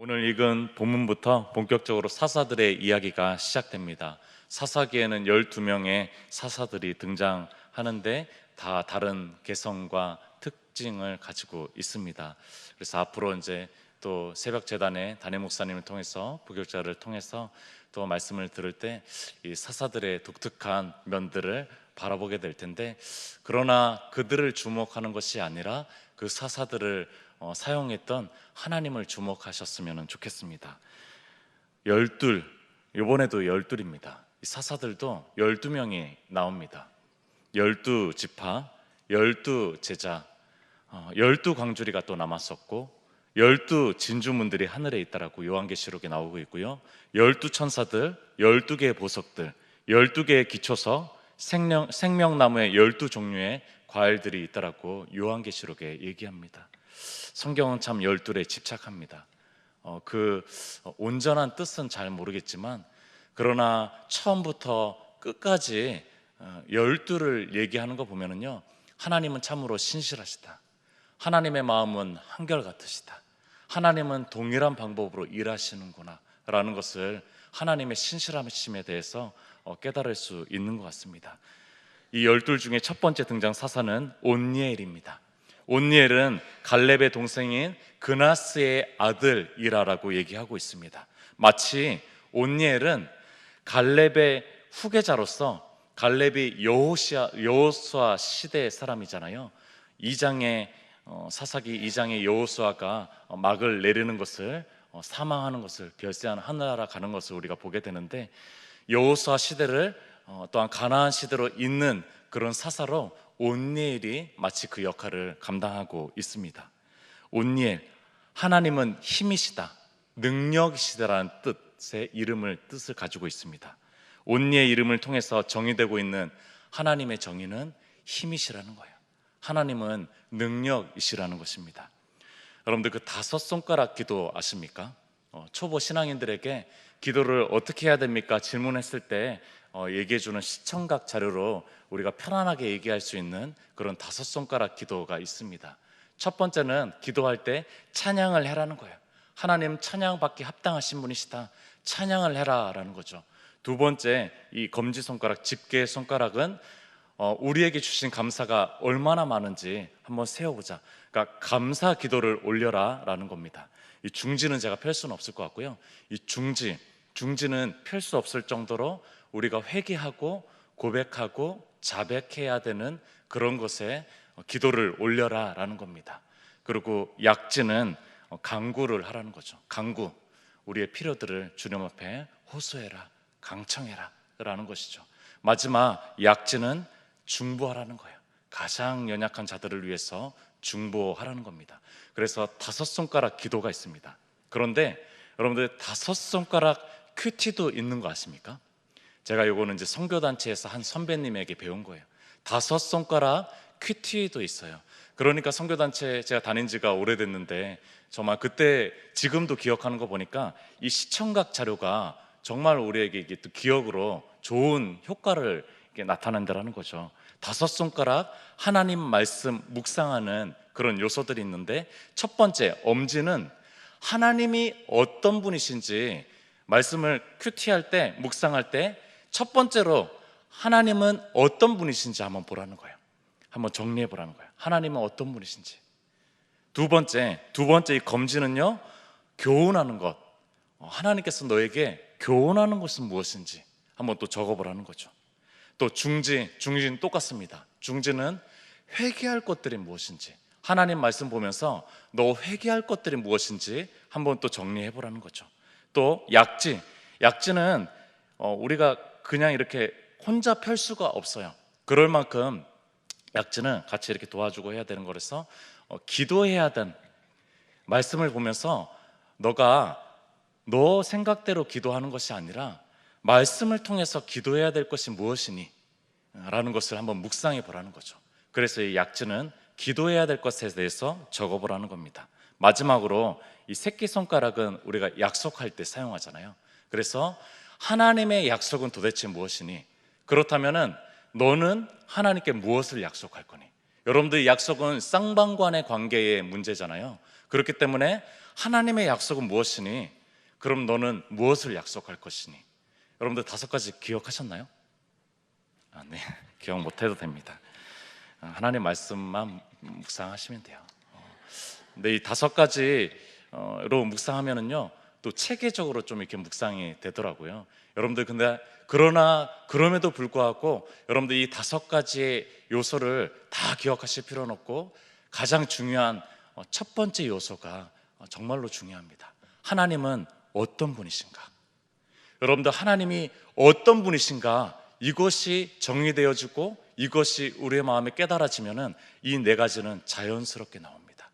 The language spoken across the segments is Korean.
오늘 읽은 본문부터 본격적으로 사사들의 이야기가 시작됩니다. 사사기에는 12명의 사사들이 등장하는데 다 다른 개성과 특징을 가지고 있습니다. 그래서 앞으로 이제 또 새벽 재단의 담임 목사님을 통해서 부교육자를 통해서 또 말씀을 들을 때 이 사사들의 독특한 면들을 바라보게 될 텐데, 그러나 그들을 주목하는 것이 아니라 그 사사들을 사용했던 하나님을 주목하셨으면 좋겠습니다. 열둘, 이번에도 열둘입니다. 이 사사들도 12명이 나옵니다. 12지파, 12제자, 12광주리가 또 남았었고 12진주문들이 하늘에 있다라고 요한계시록에 나오고 있고요. 12천사들, 12개의 보석들, 12개의 기초석, 생명나무의 12종류의 과일들이 있다라고 요한계시록에 얘기합니다. 성경은 참 12에 집착합니다. 온전한 뜻은 잘 모르겠지만, 그러나 처음부터 끝까지 12를 얘기하는 거 보면은요, 하나님은 참으로 신실하시다, 하나님의 마음은 한결같으시다, 하나님은 동일한 방법으로 일하시는구나 라는 것을 하나님의 신실하심에 대해서 깨달을 수 있는 것 같습니다. 이 12 중에 첫 번째 등장 사사는 온니엘입니다. 온니엘은 갈렙의 동생인 그나스의 아들이라고 얘기하고 있습니다. 마치 온니엘은 갈렙의 후계자로서, 갈렙이 여호수아 시대의 사람이잖아요. 2장의 사사기 2장의 여호수아가 막을 내리는 것을, 사망하는 것을, 별세한 하늘나라 가는 것을 우리가 보게 되는데, 여호수아 시대를 또한 가나안 시대로 잇는 그런 사사로 온니엘이 마치 그 역할을 감당하고 있습니다. 온니엘, 하나님은 힘이시다, 능력이시다라는 뜻의 뜻을 가지고 있습니다. 온니의 이름을 통해서 정의되고 있는 하나님의 정의는 힘이시라는 거예요. 하나님은 능력이시라는 것입니다. 여러분들 그 5손가락 기도 아십니까? 초보 신앙인들에게 기도를 어떻게 해야 됩니까? 질문했을 때 얘기해주는 시청각 자료로 우리가 편안하게 얘기할 수 있는 그런 5손가락 기도가 있습니다. 첫 번째는 기도할 때 찬양을 해라는 거예요. 하나님 찬양받기 합당하신 분이시다, 찬양을 해라 라는 거죠. 두 번째, 이 검지손가락, 집게 손가락은 우리에게 주신 감사가 얼마나 많은지 한번 세어보자, 그러니까 감사 기도를 올려라 라는 겁니다. 이 중지는 제가 펼 수는 없을 것 같고요. 이 중지는 펼 수 없을 정도로 우리가 회개하고 고백하고 자백해야 되는 그런 것에 기도를 올려라 라는 겁니다. 그리고 약지는 간구를 하라는 거죠. 간구, 우리의 필요들을 주님 앞에 호소해라, 강청해라 라는 것이죠. 마지막 약지는 중보하라는 거예요. 가장 연약한 자들을 위해서 중보하라는 겁니다. 그래서 5손가락 기도가 있습니다. 그런데 여러분들 5손가락 큐티도 있는 거 아십니까? 제가 요거는 이제 선교단체에서 한 선배님에게 배운 거예요. 5손가락 큐티도 있어요. 그러니까 선교단체 제가 다닌 지가 오래됐는데 정말 그때 지금도 기억하는 거 보니까 이 시청각 자료가 정말 우리에게 이게 또 기억으로 좋은 효과를 나타낸다라는 거죠. 5손가락 하나님 말씀 묵상하는 그런 요소들이 있는데, 첫 번째 엄지는 하나님이 어떤 분이신지 말씀을 큐티할 때, 묵상할 때 첫 번째로 하나님은 어떤 분이신지 한번 보라는 거예요. 한번 정리해 보라는 거예요. 하나님은 어떤 분이신지. 두 번째 이 검지는요, 교훈하는 것, 하나님께서 너에게 교훈하는 것은 무엇인지 한번 또 적어보라는 거죠. 또 중지는 똑같습니다. 중지는 회개할 것들이 무엇인지, 하나님 말씀 보면서 너 회개할 것들이 무엇인지 한번 또 정리해 보라는 거죠. 또 약지는 우리가 그냥 이렇게 혼자 펼 수가 없어요. 그럴 만큼 약지는 같이 이렇게 도와주고 해야 되는 거라서 기도해야 되는, 말씀을 보면서 너가 너 생각대로 기도하는 것이 아니라 말씀을 통해서 기도해야 될 것이 무엇이니? 라는 것을 한번 묵상해 보라는 거죠. 그래서 이 약지는 기도해야 될 것에 대해서 적어보라는 겁니다. 마지막으로 이 새끼손가락은 우리가 약속할 때 사용하잖아요. 그래서 하나님의 약속은 도대체 무엇이니? 그렇다면은 너는 하나님께 무엇을 약속할 거니? 여러분들 약속은 쌍방간의 관계의 문제잖아요. 그렇기 때문에 하나님의 약속은 무엇이니? 그럼 너는 무엇을 약속할 것이니? 여러분들 5가지 기억하셨나요? 네, 기억 못해도 됩니다. 하나님 말씀만 묵상하시면 돼요. 근데 이 5가지로 묵상하면은요, 또 체계적으로 좀 이렇게 묵상이 되더라고요. 여러분들 근데 그럼에도 불구하고 여러분들 이 5가지의 요소를 다 기억하실 필요는 없고, 가장 중요한 첫 번째 요소가 정말로 중요합니다. 하나님은 어떤 분이신가? 여러분들 하나님이 어떤 분이신가? 이것이 정리되어지고 이것이 우리의 마음에 깨달아지면은 이 4가지는 자연스럽게 나옵니다.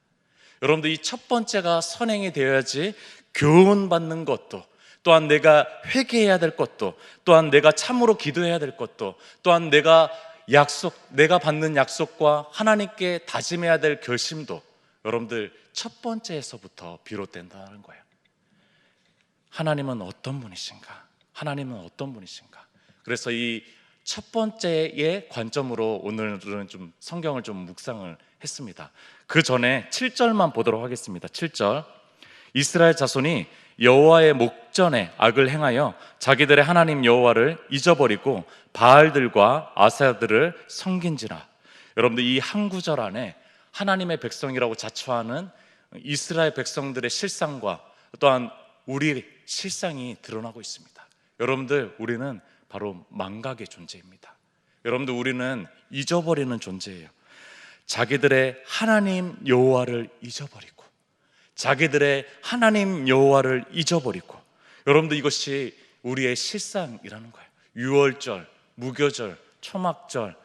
여러분들 이 첫 번째가 선행이 되어야지 교훈받는 것도, 또한 내가 회개해야 될 것도, 또한 내가 참으로 기도해야 될 것도, 또한 내가 받는 약속과 하나님께 다짐해야 될 결심도 여러분들 첫 번째에서부터 비롯된다는 거예요. 하나님은 어떤 분이신가? 하나님은 어떤 분이신가? 그래서 이 첫 번째의 관점으로 오늘은 좀 성경을 좀 묵상을 했습니다. 그 전에 7절만 보도록 하겠습니다. 7절. 이스라엘 자손이 여호와의 목전에 악을 행하여 자기들의 하나님 여호와를 잊어버리고 바알들과 아세라들을 섬긴지라. 여러분들 이 한 구절 안에 하나님의 백성이라고 자처하는 이스라엘 백성들의 실상과 또한 우리 실상이 드러나고 있습니다. 여러분들 우리는 바로 망각의 존재입니다. 여러분들 우리는 잊어버리는 존재예요. 자기들의 하나님 여호와를 잊어버리고, 자기들의 하나님 여호와를 잊어버리고, 여러분들 이것이 우리의 실상이라는 거예요. 유월절, 무교절, 초막절,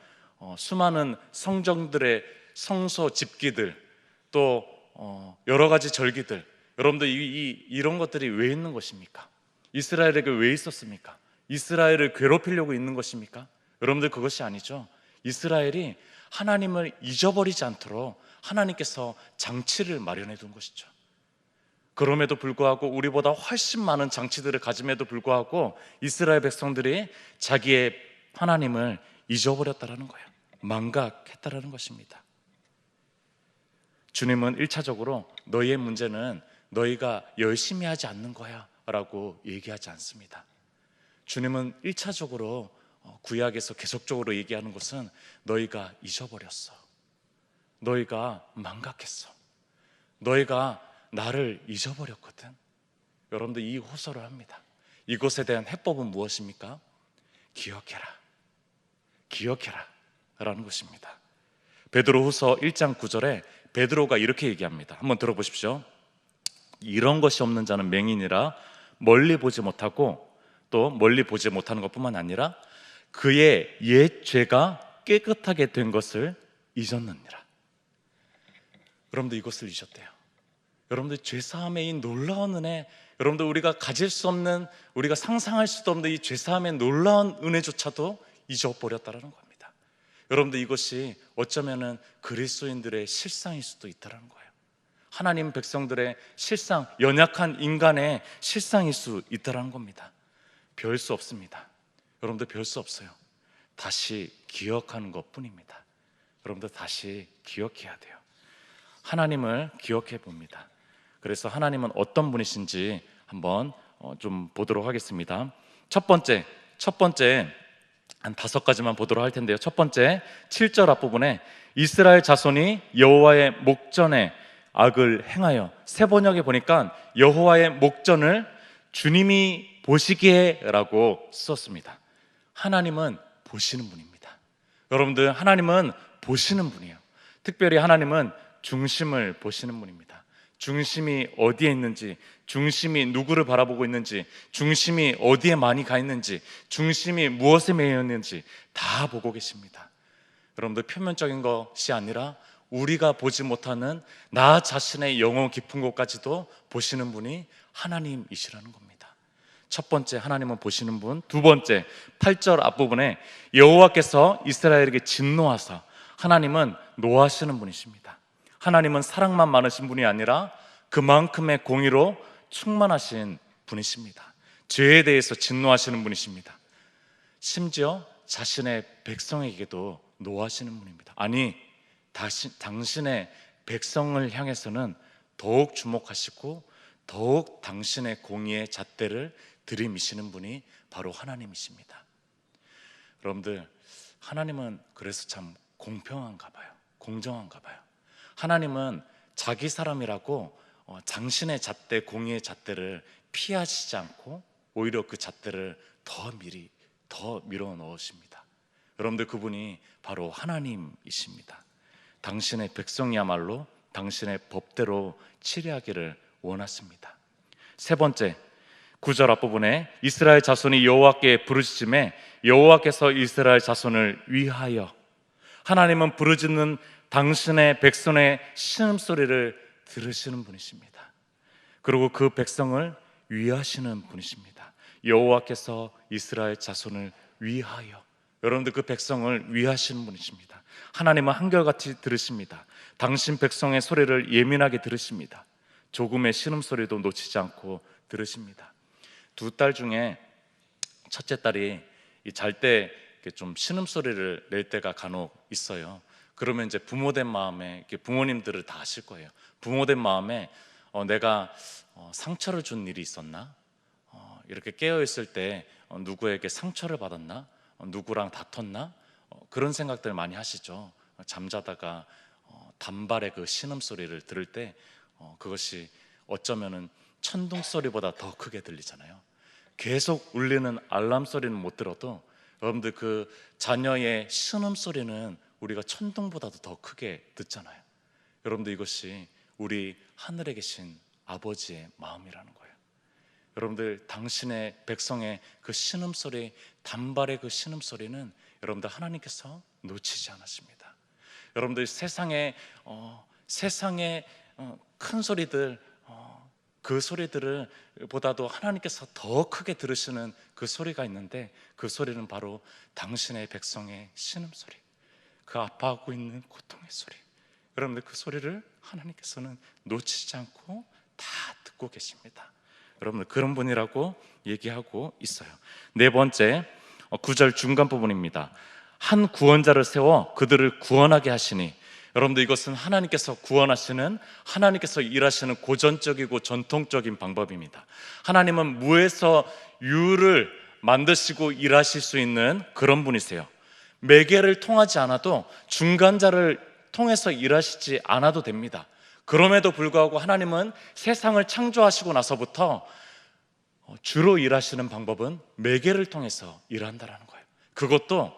수많은 성정들의 성소 집기들, 또 여러 가지 절기들, 여러분들 이런 것들이 왜 있는 것입니까? 이스라엘에게 왜 있었습니까? 이스라엘을 괴롭히려고 있는 것입니까? 여러분들 그것이 아니죠. 이스라엘이 하나님을 잊어버리지 않도록 하나님께서 장치를 마련해 둔 것이죠. 그럼에도 불구하고 우리보다 훨씬 많은 장치들을 가짐에도 불구하고 이스라엘 백성들이 자기의 하나님을 잊어버렸다라는 거예요. 망각했다라는 것입니다. 주님은 1차적으로 너희의 문제는 너희가 열심히 하지 않는 거야 라고 얘기하지 않습니다. 주님은 1차적으로 구약에서 계속적으로 얘기하는 것은 너희가 잊어버렸어, 너희가 망각했어, 너희가 나를 잊어버렸거든. 여러분들 이 호소를 합니다. 이것에 대한 해법은 무엇입니까? 기억해라, 기억해라 라는 것입니다. 베드로후서 1장 9절에 베드로가 이렇게 얘기합니다. 한번 들어보십시오. 이런 것이 없는 자는 맹인이라 멀리 보지 못하고, 또 멀리 보지 못하는 것뿐만 아니라 그의 옛 죄가 깨끗하게 된 것을 잊었느니라. 여러분들 이것을 잊었대요. 여러분들 죄사함의 이 놀라운 은혜, 여러분들 우리가 가질 수 없는, 우리가 상상할 수도 없는 이 죄사함의 놀라운 은혜조차도 잊어버렸다는 겁니다. 여러분들 이것이 어쩌면은 그리스도인들의 실상일 수도 있다는 거예요. 하나님 백성들의 실상, 연약한 인간의 실상일 수 있다는 겁니다. 별 수 없습니다. 여러분들 별 수 없어요. 다시 기억하는 것뿐입니다. 여러분들 다시 기억해야 돼요. 하나님을 기억해 봅니다. 그래서 하나님은 어떤 분이신지 한번 좀 보도록 하겠습니다. 첫 번째 한 5가지만 보도록 할 텐데요. 첫 번째 7절 앞부분에 이스라엘 자손이 여호와의 목전에 악을 행하여, 새 번역에 보니까 여호와의 목전을 주님이 보시기에 라고 썼습니다. 하나님은 보시는 분입니다. 여러분들 하나님은 보시는 분이에요. 특별히 하나님은 중심을 보시는 분입니다. 중심이 어디에 있는지, 중심이 누구를 바라보고 있는지, 중심이 어디에 많이 가 있는지, 중심이 무엇에 매여 있는지 다 보고 계십니다. 여러분들 표면적인 것이 아니라 우리가 보지 못하는 나 자신의 영혼 깊은 곳까지도 보시는 분이 하나님이시라는 겁니다. 첫 번째, 하나님은 보시는 분. 두 번째, 8절 앞부분에 여호와께서 이스라엘에게 진노하사, 하나님은 노하시는 분이십니다. 하나님은 사랑만 많으신 분이 아니라 그만큼의 공의로 충만하신 분이십니다. 죄에 대해서 진노하시는 분이십니다. 심지어 자신의 백성에게도 노하시는 분입니다. 아니, 당신의 백성을 향해서는 더욱 주목하시고 더욱 당신의 공의의 잣대를 들이미시는 분이 바로 하나님이십니다. 여러분들, 하나님은 그래서 참 공평한가 봐요. 공정한가 봐요. 하나님은 자기 사람이라고 당신의 잣대, 공의의 잣대를 피하시지 않고 오히려 그 잣대를 더 밀어 넣으십니다. 여러분들, 그분이 바로 하나님이십니다. 당신의 백성이야말로 당신의 법대로 치리하기를 원하십니다. 세 번째, 9절 앞부분에 이스라엘 자손이 여호와께 부르짖음에 여호와께서 이스라엘 자손을 위하여, 하나님은 부르짖는 당신의 백성의 신음소리를 들으시는 분이십니다. 그리고 그 백성을 위하시는 분이십니다. 여호와께서 이스라엘 자손을 위하여, 여러분들 그 백성을 위하시는 분이십니다. 하나님은 한결같이 들으십니다. 당신 백성의 소리를 예민하게 들으십니다. 조금의 신음소리도 놓치지 않고 들으십니다. 두 딸 중에 첫째 딸이 잘 때 좀 신음소리를 낼 때가 간혹 있어요. 그러면 이제 부모된 마음에, 부모님들을 다 아실 거예요. 부모된 마음에 내가 상처를 준 일이 있었나? 이렇게 깨어있을 때 누구에게 상처를 받았나? 누구랑 다퉜나? 그런 생각들 많이 하시죠. 잠자다가 단발의 그 신음소리를 들을 때 그것이 어쩌면은 천둥 소리보다 더 크게 들리잖아요. 계속 울리는 알람 소리는 못 들어도 여러분들 그 자녀의 신음소리는 우리가 천둥보다도 더 크게 듣잖아요. 여러분들, 이것이 우리 하늘에 계신 아버지의 마음이라는 거예요. 여러분들, 당신의 백성의 그 신음소리, 단발의 그 신음소리는 여러분들 하나님께서 놓치지 않으십니다. 여러분들, 세상의 큰 소리들, 그 소리들을 보다도 하나님께서 더 크게 들으시는 그 소리가 있는데, 그 소리는 바로 당신의 백성의 신음소리, 그 아파하고 있는 고통의 소리. 여러분들, 그 소리를 하나님께서는 놓치지 않고 다 듣고 계십니다. 여러분들, 그런 분이라고 얘기하고 있어요. 네 번째, 9절 중간 부분입니다. 한 구원자를 세워 그들을 구원하게 하시니, 여러분들, 이것은 하나님께서 구원하시는, 하나님께서 일하시는 고전적이고 전통적인 방법입니다. 하나님은 무에서 유를 만드시고 일하실 수 있는 그런 분이세요. 매개를 통하지 않아도, 중간자를 통해서 일하시지 않아도 됩니다. 그럼에도 불구하고 하나님은 세상을 창조하시고 나서부터 주로 일하시는 방법은 매개를 통해서 일한다라는 거예요. 그것도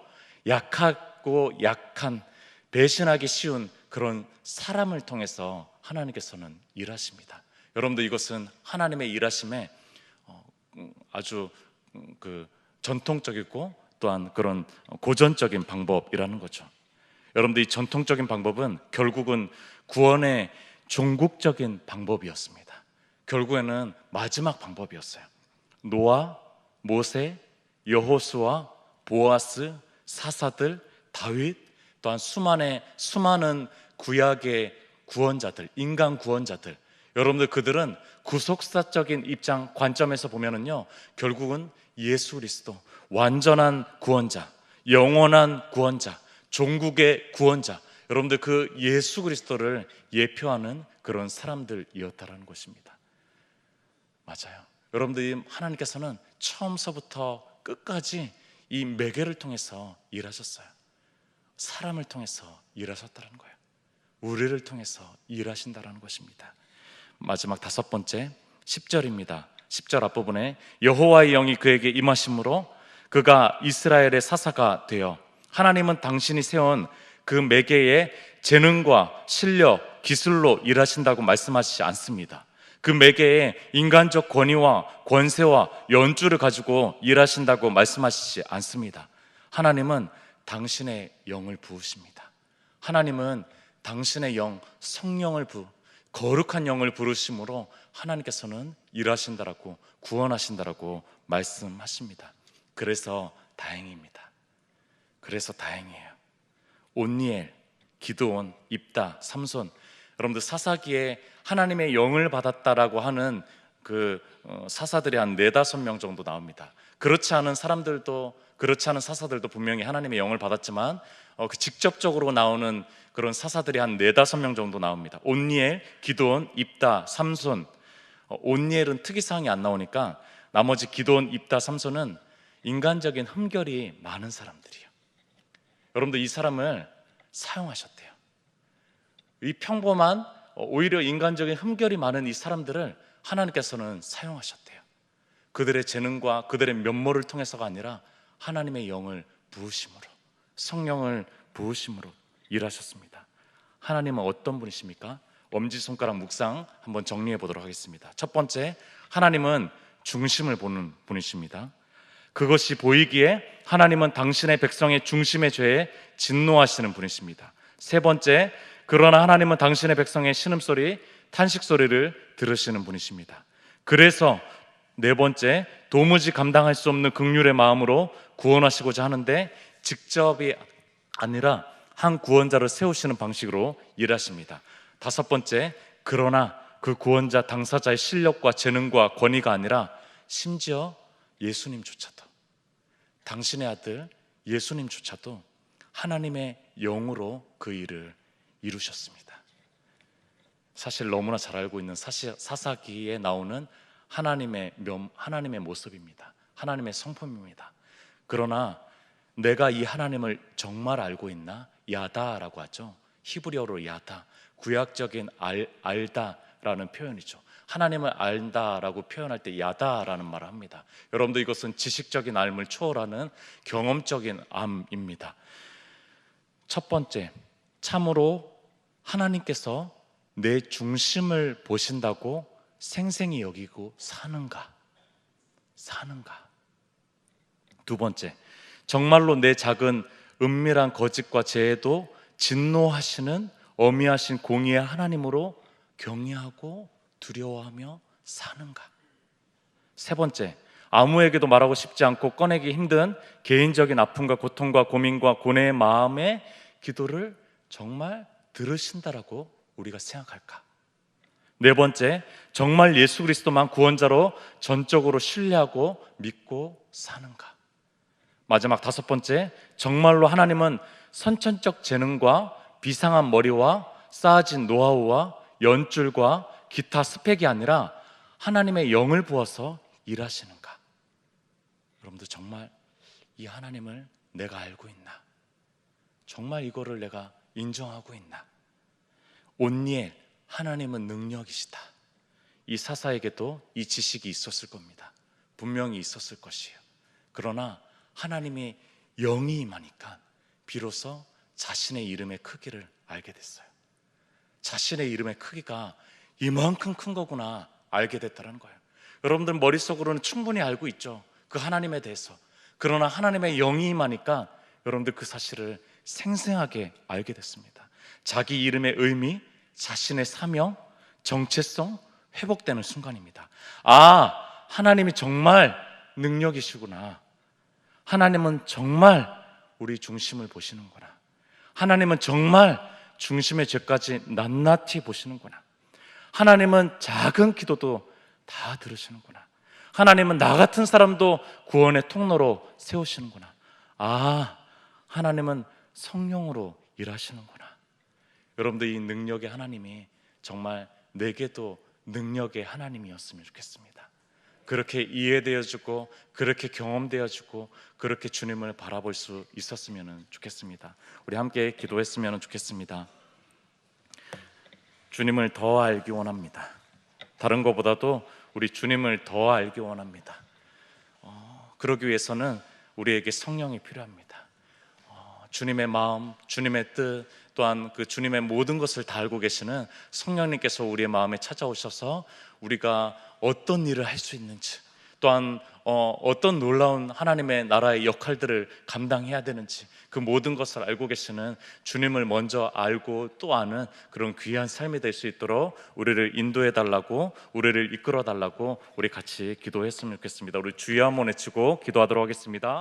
약하고 약한, 배신하기 쉬운 그런 사람을 통해서 하나님께서는 일하십니다. 여러분들, 이것은 하나님의 일하심에 아주 전통적이고 또한 그런 고전적인 방법이라는 거죠. 여러분들, 이 전통적인 방법은 결국은 구원의 종국적인 방법이었습니다. 결국에는 마지막 방법이었어요. 노아, 모세, 여호수아, 보아스, 사사들, 다윗, 또한 수많은 구약의 구원자들, 인간 구원자들, 여러분들, 그들은 구속사적인 입장, 관점에서 보면은요, 결국은 예수 그리스도, 완전한 구원자, 영원한 구원자, 종국의 구원자, 여러분들, 그 예수 그리스도를 예표하는 그런 사람들이었다라는 것입니다. 맞아요. 여러분들, 하나님께서는 처음서부터 끝까지 이 매개를 통해서 일하셨어요. 사람을 통해서 일하셨다는 거예요. 우리를 통해서 일하신다라는 것입니다. 마지막 다섯 번째, 10절입니다. 10절 앞부분에 여호와의 영이 그에게 임하심으로 그가 이스라엘의 사사가 되어, 하나님은 당신이 세운 그 매개의 재능과 실력, 기술로 일하신다고 말씀하시지 않습니다. 그 매개의 인간적 권위와 권세와 연주를 가지고 일하신다고 말씀하시지 않습니다. 하나님은 당신의 영을 부으십니다. 하나님은 당신의 영, 성령을 거룩한 영을 부르심으로 하나님께서는 일하신다라고, 구원하신다라고 말씀하십니다. 그래서 다행입니다. 그래서 다행이에요. 온니엘, 기드온, 입다, 삼손, 여러분들, 사사기에 하나님의 영을 받았다라고 하는 그 사사들이 한 4-5명 정도 나옵니다. 그렇지 않은 사사들도 분명히 하나님의 영을 받았지만 그 직접적으로 나오는 그런 사사들이 한 4-5명 정도 나옵니다. 온니엘, 기드온, 입다, 삼손. 온니엘은 특이사항이 안 나오니까 나머지 기드온, 입다, 삼손은 인간적인 흠결이 많은 사람들이에요. 여러분들 이 사람을 사용하셨대요. 이 평범한 오히려 인간적인 흠결이 많은 이 사람들을 하나님께서는 사용하셨대요. 그들의 재능과 그들의 면모를 통해서가 아니라 하나님의 영을 부으심으로, 성령을 부으심으로 일하셨습니다. 하나님은 어떤 분이십니까? 엄지손가락 묵상 한번 정리해 보도록 하겠습니다. 첫 번째, 하나님은 중심을 보는 분이십니다. 그것이 보이기에 하나님은 당신의 백성의 중심의 죄에 진노하시는 분이십니다. 세 번째, 그러나 하나님은 당신의 백성의 신음소리, 탄식소리를 들으시는 분이십니다. 그래서 네 번째, 도무지 감당할 수 없는 긍휼의 마음으로 구원하시고자 하는데 직접이 아니라 한 구원자를 세우시는 방식으로 일하십니다. 다섯 번째, 그러나 그 구원자 당사자의 실력과 재능과 권위가 아니라 심지어 예수님조차도, 당신의 아들 예수님조차도 하나님의 영으로 그 일을 이루셨습니다. 사실 너무나 잘 알고 있는 사사기에 나오는 하나님의 모습입니다. 하나님의 성품입니다. 그러나 내가 이 하나님을 정말 알고 있나? 야다라고 하죠. 히브리어로 야다, 구약적인 알다라는 표현이죠. 하나님을 안다라고 표현할 때 야다라는 말을 합니다. 여러분도 이것은 지식적인 알을 초월하는 경험적인 암입니다. 첫 번째, 참으로 하나님께서 내 중심을 보신다고 생생히 여기고 사는가? 두 번째, 정말로 내 작은 은밀한 거짓과 죄에도 진노하시는 어미하신 공의의 하나님으로 경외하고 두려워하며 사는가? 세 번째, 아무에게도 말하고 싶지 않고 꺼내기 힘든 개인적인 아픔과 고통과 고민과 고뇌의 마음의 기도를 정말 들으신다라고 우리가 생각할까? 네 번째, 정말 예수 그리스도만 구원자로 전적으로 신뢰하고 믿고 사는가? 마지막 다섯 번째, 정말로 하나님은 선천적 재능과 비상한 머리와 쌓아진 노하우와 연줄과 기타 스펙이 아니라 하나님의 영을 부어서 일하시는가? 여러분들 정말 이 하나님을 내가 알고 있나? 정말 이거를 내가 인정하고 있나? 온니엘, 하나님은 능력이시다. 이 사사에게도 이 지식이 있었을 겁니다. 분명히 있었을 것이에요. 그러나 하나님이 영이 임하니까 비로소 자신의 이름의 크기를 알게 됐어요. 자신의 이름의 크기가 이만큼 큰 거구나 알게 됐다는 거예요. 여러분들 머릿속으로는 충분히 알고 있죠, 그 하나님에 대해서. 그러나 하나님의 영이 임하니까 여러분들 그 사실을 생생하게 알게 됐습니다. 자기 이름의 의미, 자신의 사명, 정체성 회복되는 순간입니다. 아, 하나님이 정말 능력이시구나. 하나님은 정말 우리 중심을 보시는구나. 하나님은 정말 중심의 죄까지 낱낱이 보시는구나. 하나님은 작은 기도도 다 들으시는구나. 하나님은 나 같은 사람도 구원의 통로로 세우시는구나. 아, 하나님은 성령으로 일하시는구나. 여러분들 이 능력의 하나님이 정말 내게도 능력의 하나님이었으면 좋겠습니다. 그렇게 이해되어지고 그렇게 경험되어지고 그렇게 주님을 바라볼 수 있었으면 좋겠습니다. 우리 함께 기도했으면 좋겠습니다. 주님을 더 알기 원합니다. 다른 것보다도 우리 주님을 더 알기 원합니다. 그러기 위해서는 우리에게 성령이 필요합니다. 주님의 마음, 주님의 뜻, 또한 그 주님의 모든 것을 다 알고 계시는 성령님께서 우리의 마음에 찾아오셔서 우리가 어떤 일을 할 수 있는지, 또한 어떤 놀라운 하나님의 나라의 역할들을 감당해야 되는지, 그 모든 것을 알고 계시는 주님을 먼저 알고 또 아는 그런 귀한 삶이 될 수 있도록 우리를 인도해 달라고, 우리를 이끌어 달라고 우리 같이 기도했으면 좋겠습니다. 우리 주여 한번 외치고 기도하도록 하겠습니다.